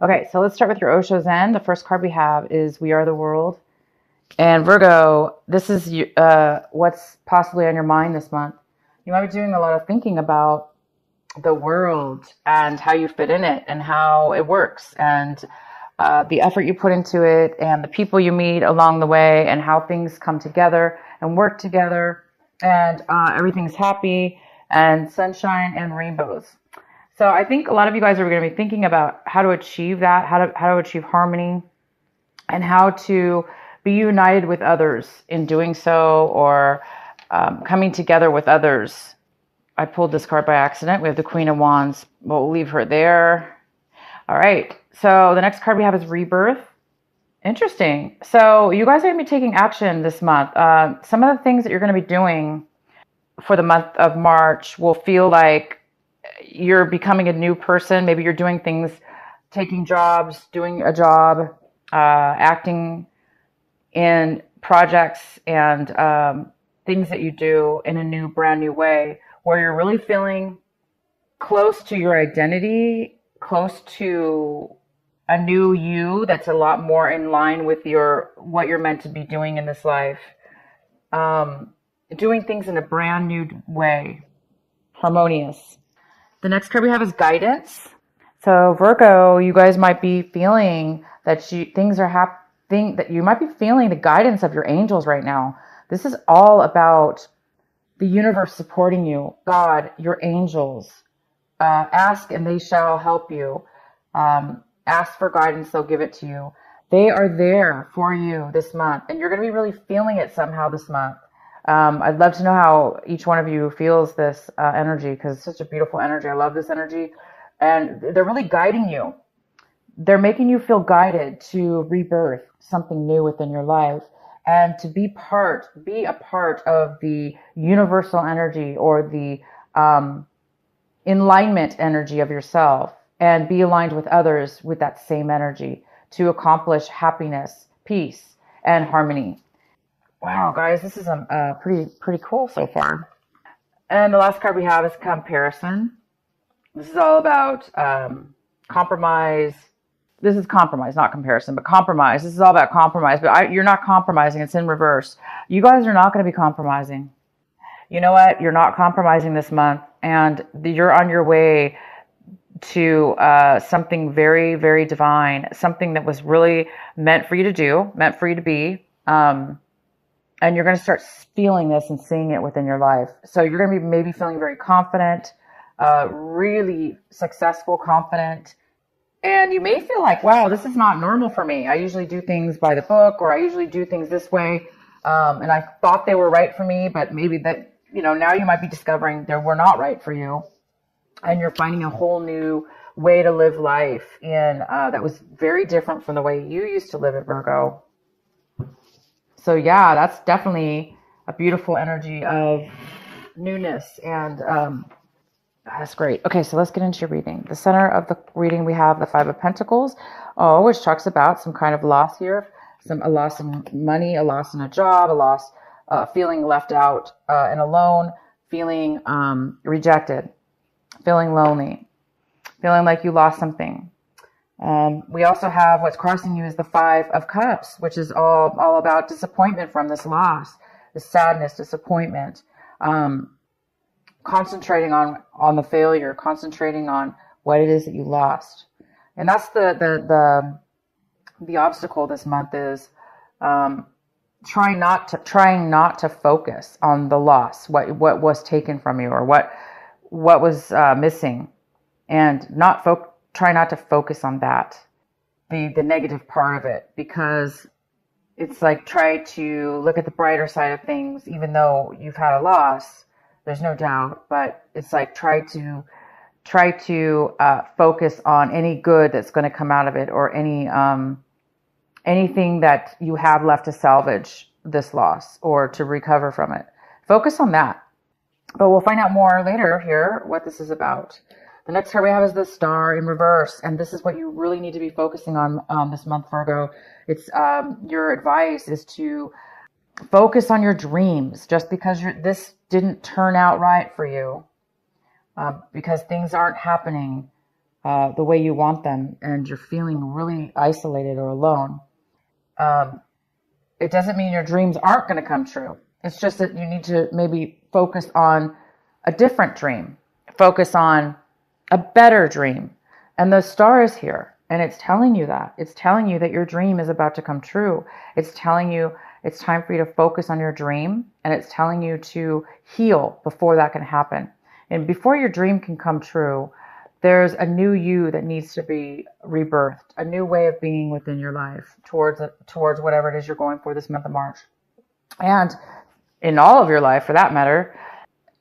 Okay, so let's start with your Osho Zen. The first card we have is We Are the World. And Virgo, this is what's possibly on your mind this month. You might be doing a lot of thinking about the world and how you fit in it and how it works and the effort you put into it and the people you meet along the way and how things come together and work together and everything's happy and sunshine and rainbows. So I think a lot of you guys are going to be thinking about how to achieve that, how to achieve harmony and how to be united with others in doing so, or coming together with others. I pulled this card by accident. We have the Queen of Wands. We'll leave her there. All right. So the next card we have is Rebirth. Interesting. So you guys are going to be taking action this month. Some of the things that you're going to be doing for the month of March will feel like you're becoming a new person. Maybe you're doing things, taking jobs, doing a job, acting in projects and things that you do in a brand new way, where you're really feeling close to your identity, close to a new you that's a lot more in line with what you're meant to be doing in this life. Doing things in a brand new way, harmonious. The next card we have is Guidance. So Virgo, you guys might be feeling that things are happening, that you might be feeling the guidance of your angels right now. This is all about the universe supporting you, God, your angels. Ask and they shall help you. Ask for guidance, they'll give it to you. They are there for you this month, and you're going to be really feeling it somehow this month. I'd love to know how each one of you feels this energy, because it's such a beautiful energy. I love this energy. And they're really guiding you. They're making you feel guided to rebirth something new within your life and to be a part of the universal energy or the alignment energy of yourself, and be aligned with others with that same energy to accomplish happiness, peace, and harmony. Wow, guys, this is pretty cool so far. And the last card we have is Comparison. This is all about compromise. This is compromise, not comparison, but compromise. This is all about compromise, but you're not compromising. It's in reverse. You guys are not going to be compromising. You know what? You're not compromising this month, and you're on your way to something very, very divine, something that was really meant for you to do, meant for you to be. And you're going to start feeling this and seeing it within your life. So you're going to be maybe feeling very confident, really successful, confident. And you may feel like, wow, this is not normal for me. I usually do things by the book, or I usually do things this way. And I thought they were right for me, but maybe that, now you might be discovering they were not right for you. And you're finding a whole new way to live life that was very different from the way you used to live it, Virgo. So yeah, that's definitely a beautiful energy of newness, and that's great. Okay, so let's get into your reading. The center of the reading, we have the Five of Pentacles, which talks about some kind of loss here, a loss in money, a loss in a job, a loss, feeling left out and alone, feeling rejected, feeling lonely, feeling like you lost something. We also have what's crossing you is the Five of Cups, which is all about disappointment from this loss, the sadness, disappointment, concentrating on the failure, concentrating on what it is that you lost. And that's the obstacle this month is trying not to focus on the loss, what was taken from you, or what was missing, and try not to focus on that, the negative part of it, because it's like try to look at the brighter side of things, even though you've had a loss, there's no doubt, but it's like try to focus on any good that's going to come out of it, or anything that you have left to salvage this loss or to recover from it. Focus on that. But we'll find out more later here what this is about. The next card we have is the Star in reverse, and this is what you really need to be focusing on this month, Virgo. It's your advice is to focus on your dreams. Just because this didn't turn out right for you, because things aren't happening the way you want them, and you're feeling really isolated or alone, it doesn't mean your dreams aren't going to come true. It's just that you need to maybe focus on a different dream, focus on a better dream. And the star is here, and it's telling you that. It's telling you that your dream is about to come true. It's telling you it's time for you to focus on your dream, and it's telling you to heal before that can happen. And before your dream can come true, there's a new you that needs to be rebirthed, a new way of being within your life towards whatever it is you're going for this month of March. And in all of your life, for that matter,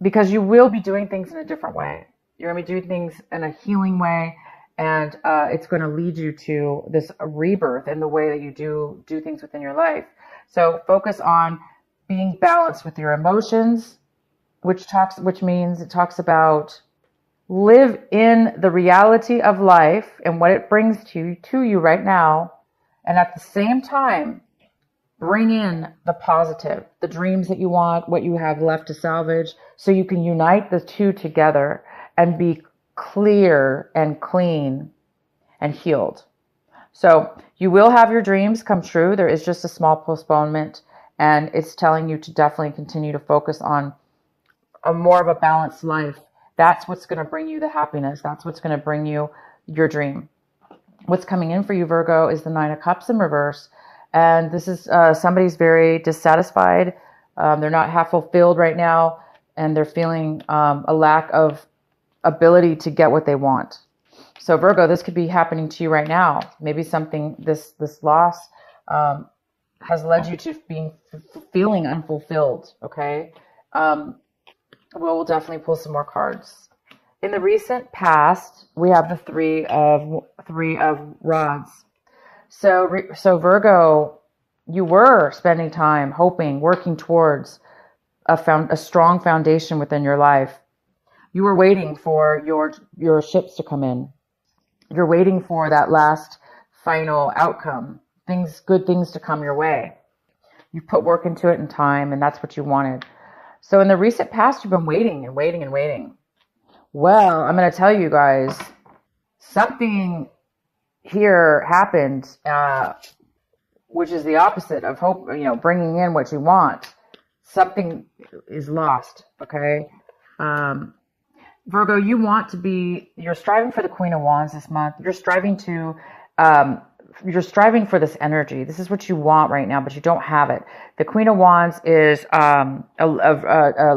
because you will be doing things in a different way. You're going to be doing things in a healing way, and it's going to lead you to this rebirth in the way that you do things within your life. So focus on being balanced with your emotions, which means it talks about live in the reality of life and what it brings to you right now, and at the same time bring in the positive, the dreams that you want, what you have left to salvage, so you can unite the two together and be clear and clean and healed. So you will have your dreams come true. There is just a small postponement, and it's telling you to definitely continue to focus on a more of a balanced life. That's what's going to bring you the happiness. That's what's going to bring you your dream. What's coming in for you, Virgo, is the Nine of Cups in reverse. And this is somebody's very dissatisfied. They're not half fulfilled right now, and they're feeling a lack of ability to get what they want. So Virgo, this could be happening to you right now. Maybe something, this loss has led you to feeling unfulfilled. Okay. We'll definitely pull some more cards. In the recent past, we have the three of rods. So Virgo, you were spending time hoping, working towards a strong foundation within your life. You were waiting for your ships to come in. You're waiting for that last final outcome, good things to come your way. You put work into it and time, and that's what you wanted. So in the recent past, you've been waiting and waiting and waiting. Well, I'm going to tell you guys, something here happened, which is the opposite of hope, bringing in what you want. Something is lost, okay? Virgo, you're striving for the Queen of Wands this month. You're striving for this energy. This is what you want right now, but you don't have it. The Queen of Wands is a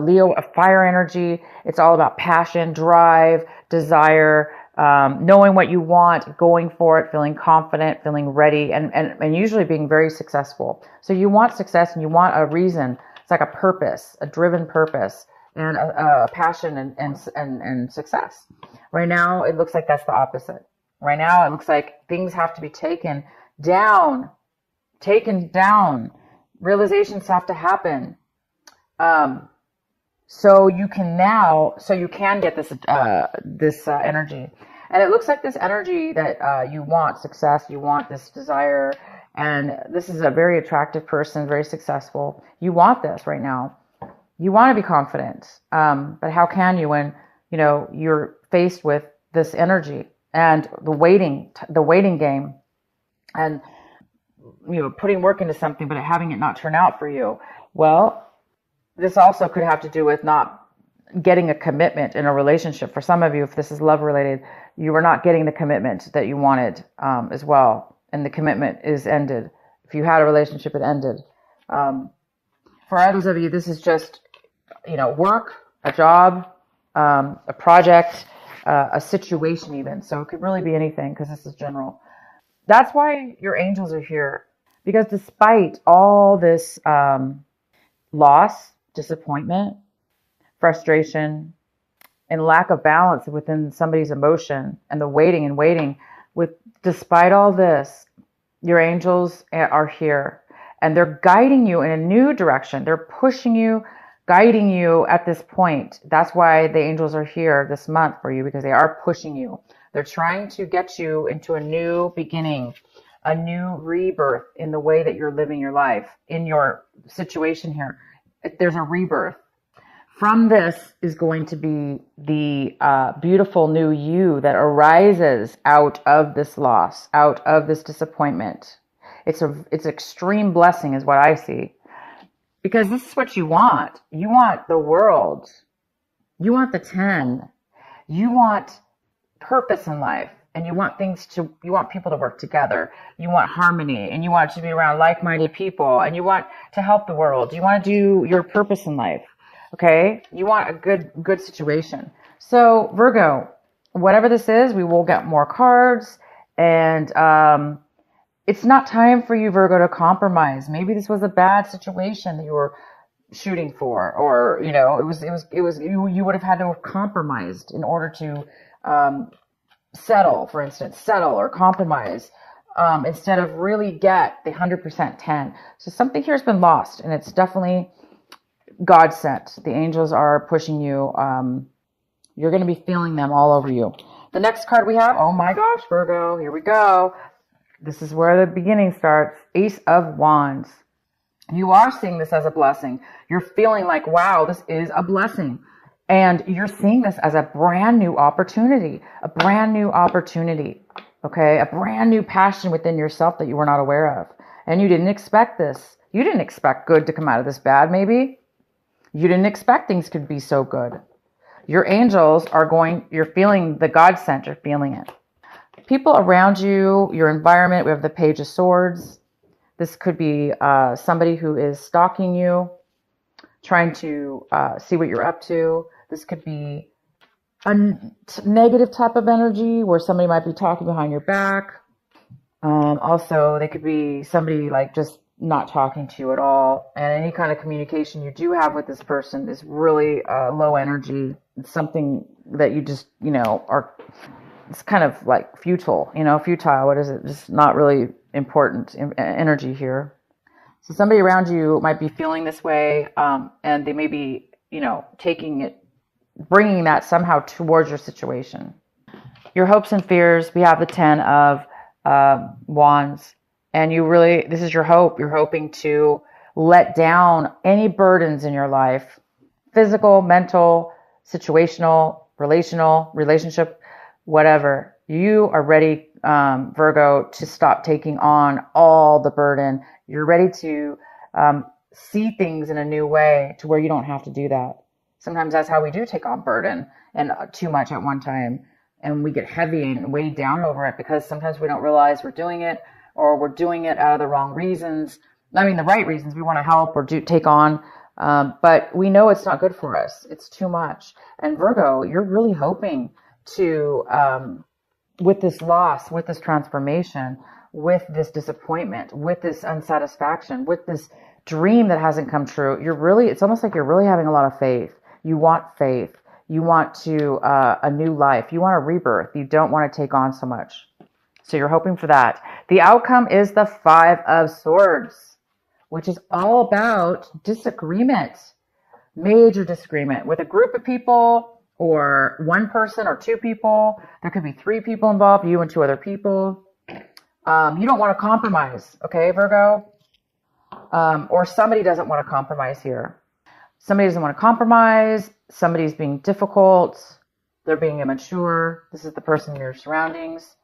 Leo, a fire energy. It's all about passion, drive, desire, knowing what you want, going for it, feeling confident, feeling ready, and usually being very successful. So you want success, and you want a reason. It's like a purpose, a driven purpose, and a passion and success. Right now, it looks like that's the opposite. Right now, it looks like things have to be taken down. Realizations have to happen. So you can get this energy. And it looks like this energy that you want success, you want this desire, and this is a very attractive person, very successful. You want this right now. You want to be confident. But how can you when, you're faced with this energy? And the waiting game, and putting work into something, but having it not turn out for you. Well, this also could have to do with not getting a commitment in a relationship. For some of you, if this is love related, you are not getting the commitment that you wanted as well, and the commitment is ended. If you had a relationship, it ended. For others of you, this is just work, a job, a project. A situation even. So it could really be anything, because this is general. That's why your angels are here. Because despite all this loss, disappointment, frustration, and lack of balance within somebody's emotion, and the waiting, despite all this, your angels are here. And they're guiding you in a new direction. They're pushing you, guiding you at this point. That's why the angels are here this month for you, because they are pushing you. They're trying to get you into a new beginning, a new rebirth in the way that you're living your life, in your situation here. There's a rebirth From this is going to be the beautiful new you that arises out of this loss, out of this disappointment. It's extreme blessing is what I see. Because this is what you want. You want the world. You want the 10. You want purpose in life. And you want people to work together. You want harmony. And you want to be around like-minded people. And you want to help the world. You want to do your purpose in life. Okay? You want a good situation. So Virgo, whatever this is, we will get more cards. And it's not time for you, Virgo, to compromise. Maybe this was a bad situation that you were shooting for, or you would have had to have compromised in order to settle or compromise instead of really get the 100% 10. So something here has been lost, and it's definitely God sent. The angels are pushing you. You're going to be feeling them all over you. The next card we have, oh my gosh, Virgo, here we go. This is where the beginning starts. Ace of Wands. You are seeing this as a blessing. You're feeling like, wow, this is a blessing. And you're seeing this as a brand new opportunity. A brand new opportunity. Okay? A brand new passion within yourself that you were not aware of. And you didn't expect this. You didn't expect good to come out of this bad, maybe. You didn't expect things could be so good. Your angels you're feeling the God sent, you're feeling it. People around you, your environment, we have the Page of Swords. This could be somebody who is stalking you, trying to see what you're up to. This could be a negative type of energy where somebody might be talking behind your back. Also, they could be somebody like just not talking to you at all. And any kind of communication you do have with this person is really low energy. It's something that you just, it's kind of like futile. What is it? Just not really important energy here. So somebody around you might be feeling this way, and they may be, bringing that somehow towards your situation. Your hopes and fears, we have the 10 of Wands, and this is your hope. You're hoping to let down any burdens in your life, physical, mental, situational, relationship, whatever. You are ready, Virgo, to stop taking on all the burden. You're ready to see things in a new way to where you don't have to do that. Sometimes that's how we do take on burden and too much at one time. And we get heavy and weighed down over it because sometimes we don't realize we're doing it, or we're doing it out of the wrong reasons. I mean, the right reasons. We want to help or take on. But we know it's not good for us. It's too much. And Virgo, you're really hoping to, with this loss, with this transformation, with this disappointment, with this unsatisfaction, with this dream that hasn't come true, it's almost like you're really having a lot of faith. You want faith. You want a new life. You want a rebirth. You don't want to take on so much. So you're hoping for that. The outcome is the 5 of Swords, which is all about disagreement, major disagreement with a group of people, or one person or 2 people. There could be 3 people involved, you and 2 other people. You don't want to compromise, okay, Virgo? Or somebody doesn't want to compromise here. Somebody doesn't want to compromise. Somebody's being difficult. They're being immature. This is the person in your surroundings.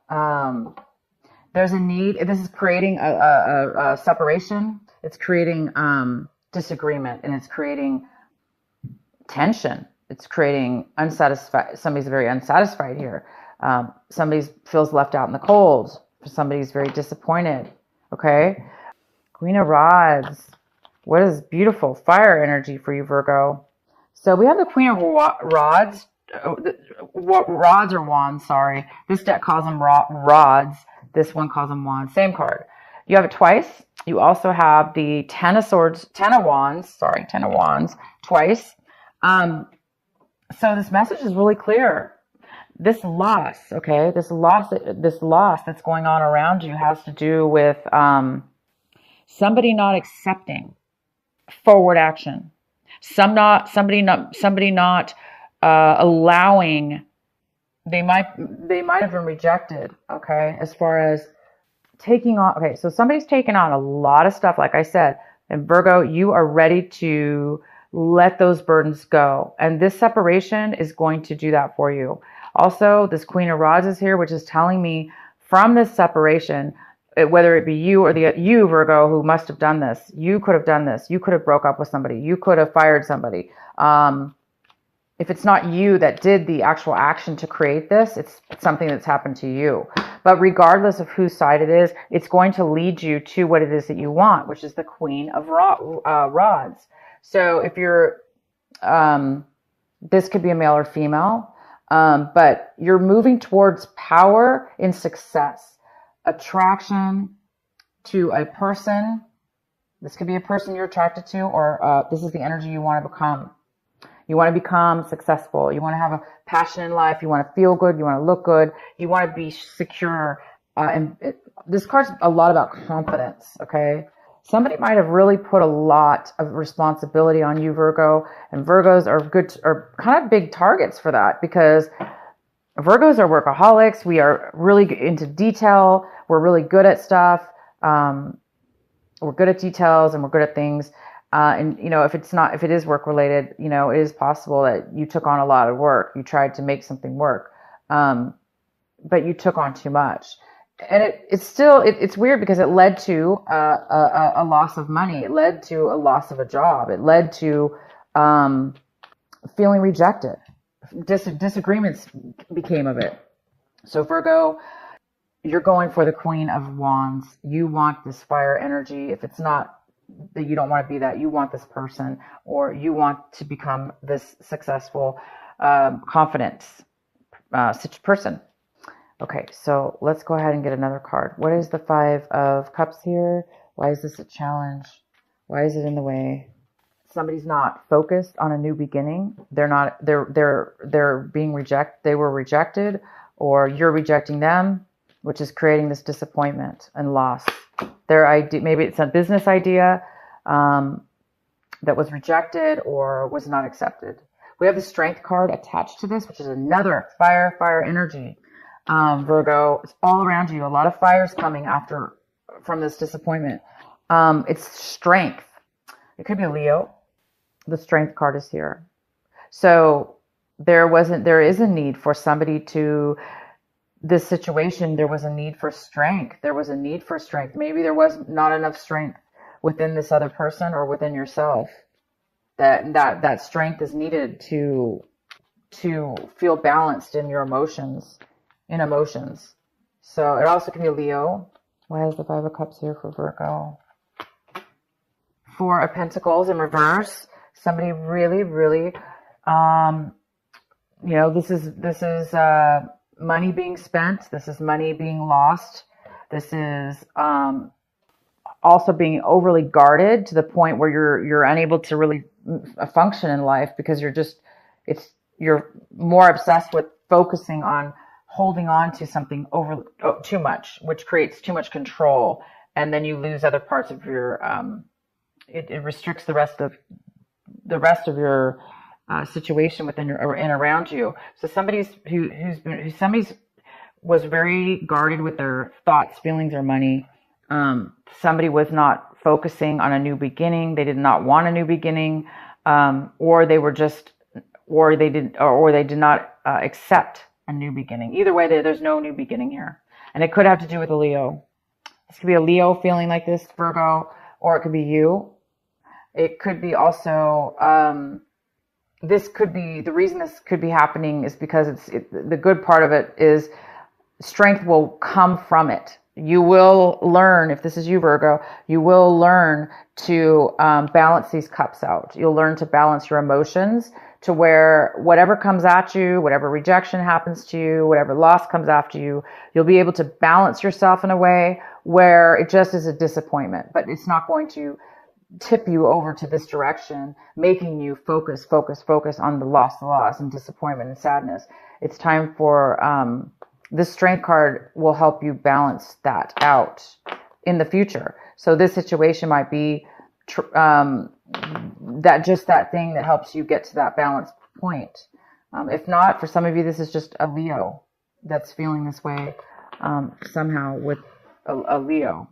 There's a need. This is creating a separation. It's creating disagreement, and it's creating tension. It's creating unsatisfied. Somebody's very unsatisfied here. Somebody feels left out in the cold. Somebody's very disappointed. Okay. Queen of Rods. What is beautiful fire energy for you, Virgo? So we have the Queen of Rods. Rods or Wands, sorry. This deck calls them rods. This one calls them wands. Same card. You have it twice. You also have the 10 of Wands twice. So this message is really clear. This loss that's going on around you has to do with somebody not accepting forward action. Somebody not allowing. They might have been rejected. Okay, as far as taking on. Okay, so somebody's taken on a lot of stuff, like I said. And Virgo, you are ready to let those burdens go. And this separation is going to do that for you. Also, this Queen of Rods is here, which is telling me from this separation, whether it be you or you, Virgo, who must have done this, you could have done this. You could have broke up with somebody. You could have fired somebody. If it's not you that did the actual action to create this, it's something that's happened to you. But regardless of whose side it is, it's going to lead you to what it is that you want, which is the Queen of Rods. So if you're, this could be a male or female, but you're moving towards power in success, attraction to a person. This could be a person you're attracted to, or this is the energy you want to become. You want to become successful. You want to have a passion in life. You want to feel good. You want to look good. You want to be secure. This card's a lot about confidence, okay? Somebody might have really put a lot of responsibility on you, Virgo. And Virgos are kind of big targets for that, because Virgos are workaholics. We are really into detail. We're really good at stuff. We're good at details and we're good at things. And, you know, if it is work related, you know, it is possible that you took on a lot of work. You tried to make something work. But you took on too much. And it's weird because it led to a loss of money. It led to a loss of a job. It led to feeling rejected. Disagreements became of it. So Virgo, you're going for the Queen of Wands. You want this fire energy. If it's not that you don't want to be that, you want this person, or you want to become this successful, confident person. Okay, so let's go ahead and get another card. What is the Five of Cups here? Why is this a challenge? Why is it in the way? Somebody's not focused on a new beginning. They're being rejected. They were rejected, or you're rejecting them, which is creating this disappointment and loss. Their idea, maybe it's a business idea that was rejected or was not accepted. We have the Strength card attached to this, which is another fire energy. Virgo, it's all around you. A lot of fire's coming from this disappointment. It's strength. It could be a Leo. The Strength card is here. So there is a need for somebody to, this situation, there was a need for strength. There was a need for strength. Maybe there was not enough strength within this other person or within yourself. That strength is needed to feel balanced in your emotions. So it also can be a Leo. Why is the Five of Cups here for Virgo? Four of Pentacles in reverse. Somebody really, really, this is money being spent. This is money being lost. This is also being overly guarded to the point where you're unable to really function in life, because you're more obsessed with focusing on holding on to something too much, which creates too much control, and then you lose other parts of your. It restricts the rest of your situation within and around you. So somebody was very guarded with their thoughts, feelings, or money. Somebody was not focusing on a new beginning. They did not want a new beginning, or they did not accept a new beginning. Either way, there's no new beginning here, and it could have to do with a Leo. This could be a Leo feeling like this, Virgo, or it could be you. It could be also, the reason this could be happening is because the good part of it is strength will come from it. You will learn, if this is you, Virgo, you will learn to balance these cups out. You'll learn to balance your emotions to where whatever comes at you, whatever rejection happens to you, whatever loss comes after you, you'll be able to balance yourself in a way where it just is a disappointment, but it's not going to tip you over to this direction, making you focus on the loss and disappointment and sadness. It's time for this Strength card will help you balance that out in the future. So this situation might be that thing that helps you get to that balance point. If not, for some of you, this is just a Leo that's feeling this way somehow with a Leo.